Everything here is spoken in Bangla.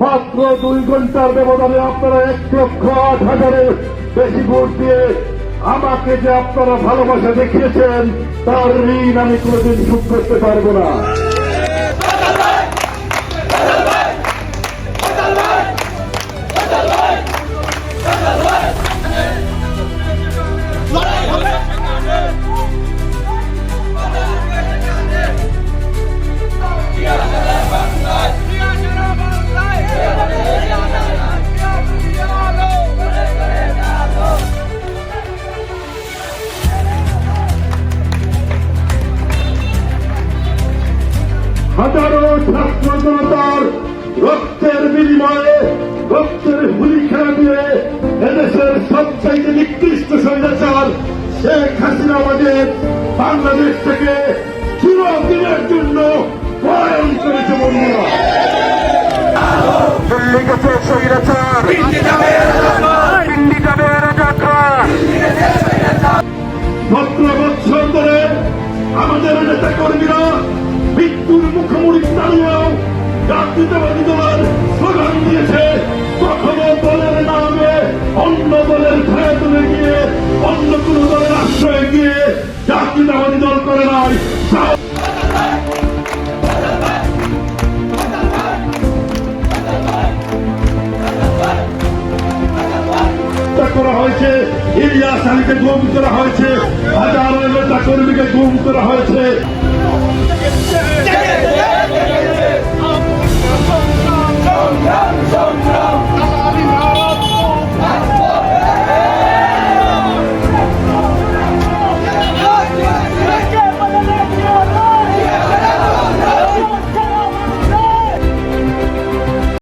মাত্র 2 ঘন্টার ব্যবধানে আপনারা 1,08,000-এর বেশি ভোট দিয়ে আমাকে যে আপনারা ভালোবাসা দেখিয়েছেন তার ঋণ আমি কোনোদিন শোধ করতে পারবো না। হাজারো ছাত্র জনতার রক্তের বিনিময়ে রক্তের হুলি খেলা দিয়ে এদেশের সবচাইতে নিকৃষ্ট স্বৈরাচার শেখ হাসিনা আমাদের বাংলাদেশ থেকে চিরদিনের জন্য পলায়ন করেছে। বন্ধুরা, দিল্লি গেছে স্বৈরাচার, দিল্লি যাবে রাজাকার। 17 বছর ধরে আমাদের নেতা কর্মীরা মৃত্যুর মুখোমুখি দাঁড়িয়েও জাতীয়তাবাদী দলের স্লোগান দিয়েছে। কখনো দলের নামে অন্য দলের ছায়া তুলে গিয়ে অন্য কোন দলের আশ্রয়ে গিয়ে জাতীয়তাবাদী দল করে নাই। করা হয়েছে, ইলিয়াস আলীকে গুম করা হয়েছে, হাজারো নেতা কর্মীকে গুম করা হয়েছে।